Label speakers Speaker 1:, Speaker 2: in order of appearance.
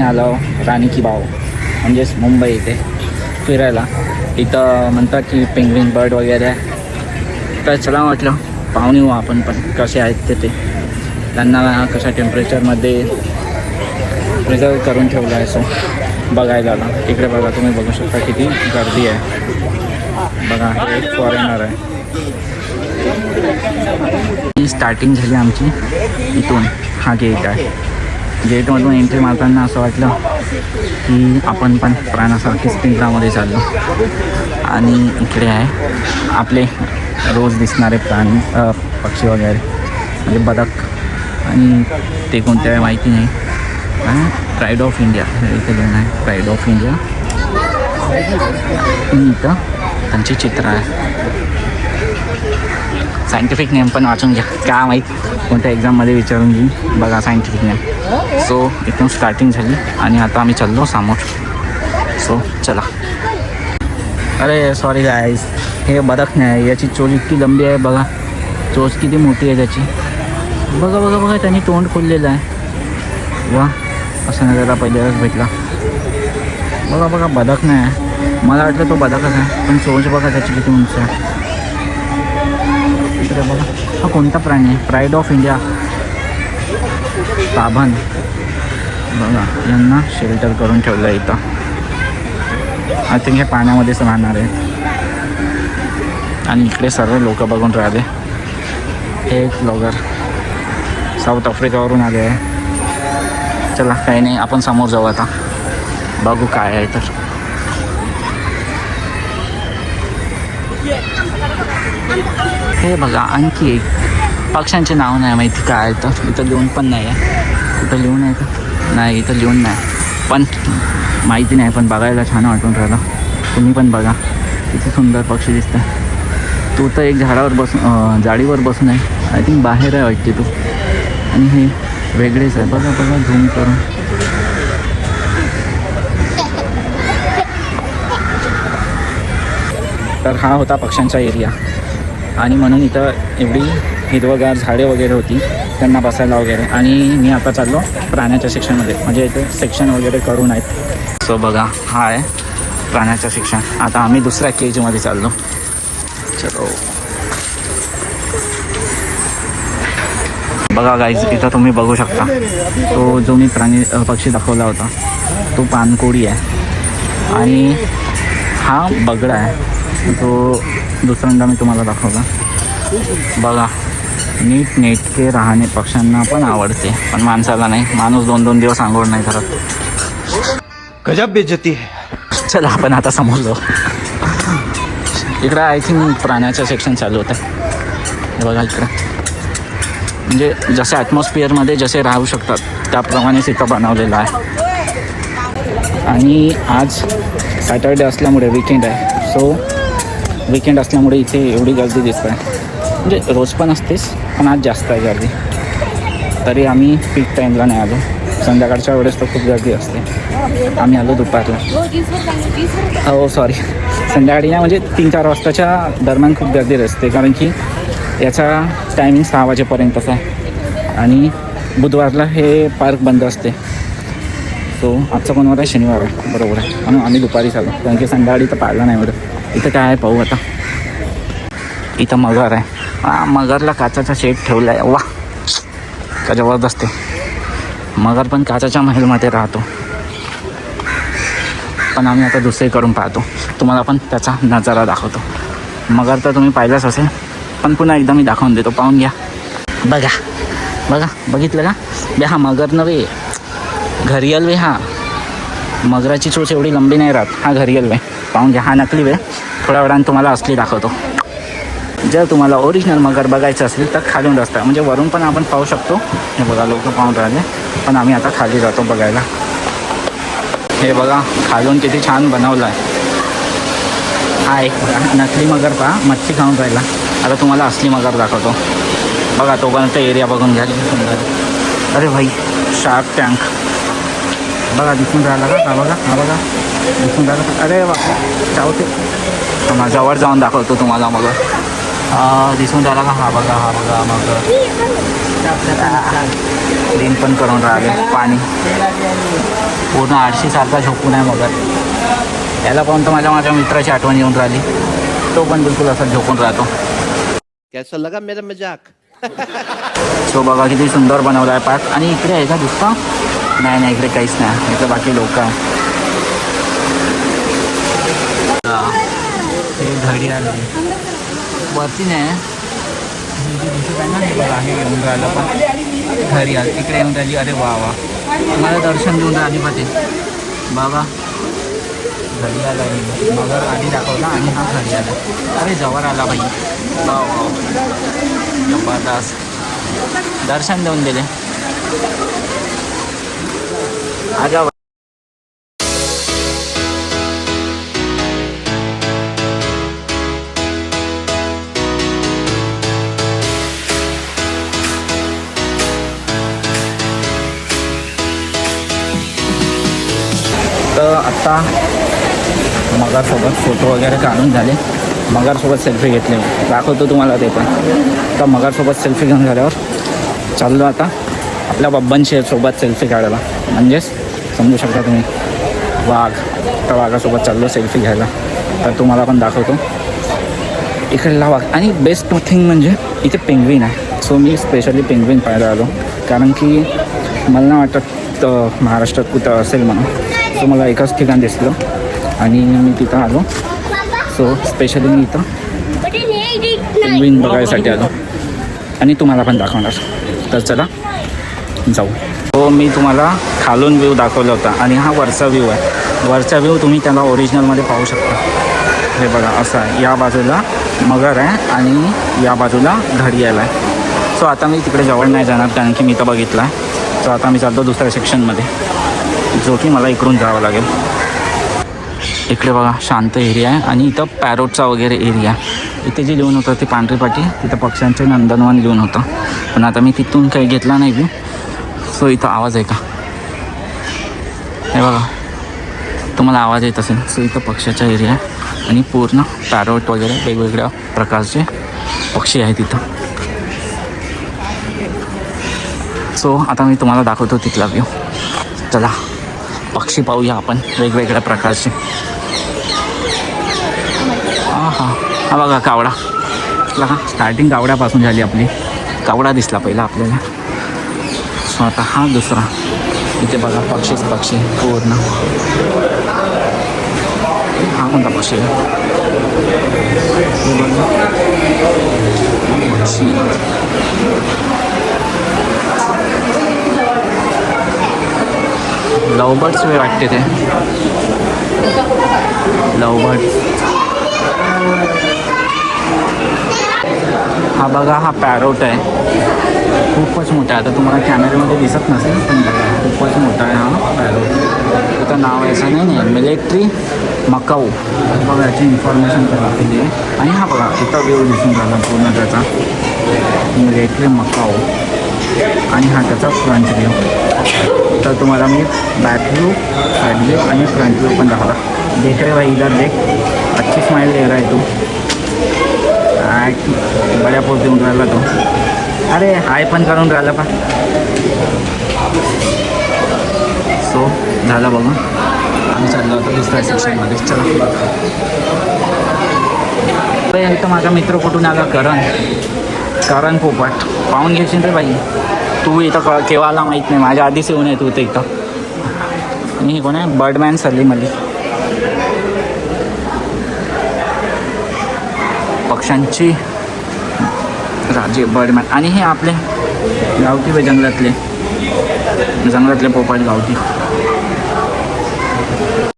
Speaker 1: आलो राणी की बाव म्हणजेच मुंबई इथे फिरायला. इथं म्हणतात की पेंग्विन बर्ड वगैरे आहे. तर चला म्हटलं पाहून येऊ आपण पण कसे आहेत ते त्यांना कशा टेम्परेचरमध्ये प्रिझर्व करून ठेवलं आहे. सो बघायला आला. इकडे बघा, तुम्ही बघू शकता किती गर्दी आहे. बघा हे एक फॉरेनर आहे. स्टार्टिंग झाली आमची इथून. हा गेट आहे. गेटमधून एंट्री मारताना असं वाटलं की आपण पण प्राण्यासारखीच पिंजऱ्यामध्ये चाललो. आणि इकडे आहे आपले रोज दिसणारे प्राणी, पक्षी वगैरे म्हणजे बदक. आणि ते कोणत्या आहे माहिती नाही. आणि प्राईड ऑफ इंडिया इथे लिहून आहे, प्राईड ऑफ इंडिया. इथं त्यांची चित्र आहे. सायंटिफिक नेम पण वाचून घ्या, काय माहीत कोणत्या एक्झाममध्ये विचारून घेईन. बघा सायंटिफिक नेम. सो इथून स्टार्टिंग झाली आणि आता आम्ही चाललो समोर. सो चला. अरे सॉरी गाईज, हे बदक नाही, याची चोच इतकी लंबी आहे. बघा चोच किती मोठी आहे त्याची. बघा बघा बघा, त्यांनी तोंड खोललेलं आहे. वा, असं नजरा पहिल्याच भेटला. बघा बघा, बदक नाही आहे. मला वाटलं तो बदकच आहे, पण चोच बघा त्याची किती उंच आहे. इकडे बघा, हा कोणता प्राणी आहे? प्राईड ऑफ इंडिया ताभन. बघा यांना शेल्टर करून ठेवलं आहे इथं. आय थिंक हे पाण्यामध्येच राहणार आहेत. आणि इकडे सर्व लोक बघून राहिले. हे एक ब्लॉगर साऊथ आफ्रिकावरून आले आहे. चला काही नाही, आपण समोर जाऊ आता, बघू काय आहे. तर हे बघा आणखी एक. पक्ष्यांचे नाव नाही माहिती काय आहे. तर इथं लिहून पण नाही आहे. कुठं लिहून आहे का? नाही, इथं लिहून नाही, पण माहिती नाही. पण बघायला छान वाटून राहिलं. तुम्ही पण बघा किती सुंदर पक्षी दिसतं. तू तर एक झाडावर बसून, जाळीवर बसून आहे. आय थिंक बाहेर आहे वाटते तू. आणि हे वेगळेच आहे. बघा बघा झूम करून. तर हा होता पक्ष्यांचा एरिया. आणि म्हणून इथं एवढी हिरवगार झाडे वगैरे होती त्यांना बसायला वगैरे. आणि मी आता चाललो प्राण्याच्या सेक्शनमध्ये, म्हणजे इथे सेक्शन वगैरे करून आहेत. सो बघा हा आहे प्राण्याचं सेक्शन. आता आम्ही दुसऱ्या केजमध्ये चाललो. चलो बघा गाईज, इथं तुम्ही बघू शकता तो जो मी पक्षी दाखवला होता तो पानकोळी आहे. आणि हा बगडा आहे, तो दुसऱ्यांदा मी तुम्हाला दाखवला. बघा नीट नेटके राहणे पक्ष्यांना पण आवडते, पण माणसाला नाही. माणूस 2-2 दिवस आंघोळ नाही करत.
Speaker 2: गजब बेइज्जती है.
Speaker 1: चला आपण आता समोर जाऊ. इकडं आय थिंक प्राण्याचं सेक्शन चालू होतं. हे बघा इकडं, म्हणजे जसे ॲटमॉस्फिअरमध्ये जसे राहू शकतात त्याप्रमाणेच इथं बनवलेलं आहे. आणि आज सॅटर्डे असल्यामुळे विकेंड आहे. सो विकेंड असल्यामुळे इथे एवढी गर्दी दिसत आहे. म्हणजे रोज पण असतेच, पण आज जास्त आहे गर्दी. तरी आम्ही पीक टाईमला नाही आलो. संध्याकाळच्या वेळेस तर खूप गर्दी असते. आम्ही आलो दुपारला. हो सॉरी, संध्याकाळी नाही, म्हणजे 3-4 वाजताच्या दरम्यान खूप गर्दी असते. कारण की याचा टायमिंग 6 वाजेपर्यंतच आहे. आणि बुधवारला हे पार्क बंद असते. सो आजचा कोणवार आहे? शनिवार आहे, बरोबर आहे. म्हणून आम्ही दुपारीच आलो, कारण की संध्याकाळी तर पाहिला नाही मिळत. इथं काय आहे पाहू आता. इथं मगर आहे. मगरला काचाचा शेड ठेवला आहे. वा, का जबरदस्त आहे. मगर पण काचाच्या महलमध्ये राहतो. पण आम्ही आता दुसरे करून पाहतो. तुम्हाला पण त्याचा नजारा दाखवतो. मगर तर तुम्ही पाहिलाच असेल, पण पुन्हा एकदा मी दाखवून देतो, पाहून घ्या. बघा बघा, बघितलं का बे? हा मगर नव्हे, घरियल वे. हा मगराची चोच एवढी लंबी नाही राहत. हा घरियल वे, पाहून घ्या. हा नकली वे. थोड्या वेळाने तुम्हाला असली दाखवतो. जर तुम्हाला ओरिजिनल मगर बघायचं असेल तर खालून रस्ता, म्हणजे वरून पण आपण पाहू शकतो. हे बघा लोक पाहून राहिले, पण आम्ही आता खाली जातो बघायला. हे बघा खालून किती छान बनवलं आहे. हा एक नकली मगर पहा, मच्छी खाऊन राहिला. आता तुम्हाला असली मगर दाखवतो. बघा तोपर्यंत एरिया बघून घ्या किती सुंदर. अरे भाई, शार्क टँक बघा दिसून राहिला का? बघा हा बघा दिसून राहिला. अरे बापरे, चावते. जवळ जाऊन दाखवतो तुम्हाला मगर. दिसून राहिला का? हा बघा मग क्लीन पण करून राहिले. पाणी पूर्ण आरशीसारखा झोपून आहे मगर. याला पाहून तर माझ्या मित्राची आठवण येऊन राहिली. तो पण बिलकुल असा झोपून राहतो.
Speaker 2: कैसा लगा मेरा मजाक?
Speaker 1: सो बघा किती सुंदर बनवला आहे पार्क. आणि इकडे आहे का दिसता? नाही इकडे काहीच नाही. इकडे बाकी लोक आहे. हे घडी आलं वरती नाही दिसत आहे ना. हे बघा हे येऊन राहिलं पण घरी आलं. इकडे येऊन राहिली. अरे वा मला दर्शन देऊन राहिली पण ते बाबा घरी आला. मगर आधी दाखवला आणि हा घरी आला. अरे जवळ आला बाई. वा जबरदस्त दर्शन देऊन दिले. आजा तर आत्ता मगरसोबत फोटो वगैरे काढून झाले. मगरसोबत सेल्फी घेतले. दाखवतो तुम्हाला ते पण. तर मगरसोबत सेल्फी घेऊन झाल्यावर चाललो आता आपल्या बब्बनशी सोबत सेल्फी काढायला. म्हणजेच समजू शकता तुम्ही वाघ. त्या वाघासोबत चाललो सेल्फी घ्यायला. तर तुम्हाला पण दाखवतो इकडला वाघ. आणि बेस्ट थिंग म्हणजे इथे पेंग्विन आहे. सो मी स्पेशली पेंग्विन पाहायला आलो. कारण की मला नाही वाटत महाराष्ट्रात कुठं असेल म्हणून. सो मला एकाच ठिकाण दिसलं आणि मी तिथं आलो. सो स्पेशली मी इथं पेंग्विन बघायसाठी आलो आणि तुम्हाला पण दाखवणार. तर चला जाऊ. हो मी तुम्हाला खालून व्ह्यू दाखवला होता आणि हा वरचा व्ह्यू आहे. वरचा व्ह्यू तुम्ही त्याला ओरिजिनलमध्ये पाहू शकता. हे बघा असं आहे. या बाजूला मगर आहे आणि या बाजूला घडियाल आहे. सो आता मी तिकडे जवळ नाही जाणार कारण की मी तर बघितला आहे. सो आता मी चालतो दुसऱ्या सेक्शनमध्ये जो की मला इकडून जावं लागेल. इकडे बघा शांत एरिया आहे आणि इथं पॅरोटचा वगैरे एरिया. इथे जे लिहून होतं ते पांढरी पाटी तिथं पक्ष्यांचे नंदनवन लिहून होतं. पण आता मी तिथून काही घेतला नाही व्ह्यू. सो इथं आवाज आहे का? हे बघा तुम्हाला आवाज येत असेल. सो इथं पक्ष्याचा एरिया आहे आणि पूर्ण पॅरोट वगैरे वेगवेगळ्या प्रकारचे पक्षी आहेत तिथं. सो आता मी तुम्हाला दाखवतो तिथला व्ह्यू. चला पक्षी पाहूया आपण वेगवेगळ्या प्रकारचे. हा बघा कावडा. का स्टार्टिंग कावड्यापासून झाली आपली. कावडा दिसला पहिला आपल्याला. सो आता हा दुसरा. इथे बघा पक्षी पूर्ण. हा कोणता पक्षी आहे? पक्षी लवबर्ड्स वे वाटते ते. लवबर्ड्स. हा बघा हा पॅरोट आहे. खूपच मोठा आहे. आता तुम्हाला कॅमेऱ्यामध्ये दिसत नसेल पण बघा खूपच मोठा आहे हा पॅरोट. त्याचं नाव याचं नाही मिलिटरी मकाऊ. बघा याची इन्फॉर्मेशन दिली आहे. आणि हा बघा इथं व्ह्यू दिसून राहिला पूर्ण त्याचा. मिलिटरी मकाऊ आणि हा त्याचा फ्रंट व्ह्यू. तर तुम्हाला मी बॅक व्यू साइड व्यू आणि फ्रंट व्यू पण दाखवला. देख रे भाई इधर देख. अच्छी स्माइल दे रहा है तू. बड्या पोट देऊन राहिला तो. अरे हाय पण करून राहिला पण. सो झालं बघून आम्ही चाललो होतो दुसऱ्या सेक्शनमध्ये. चला इथं माझा मित्र कुठून आला करण पोपट. पाहून घेशील रे बाई तू. इथं केव्हा आला माहीत नाही. माझ्या आधीच येऊन येतो होतं इथं. आणि हे कोण आहे? बर्डमॅन सलीम अली. पक्ष्यांची राजे बर्डमॅन. आणि हे आपले गावठी जंगलातले पोपट गावठी.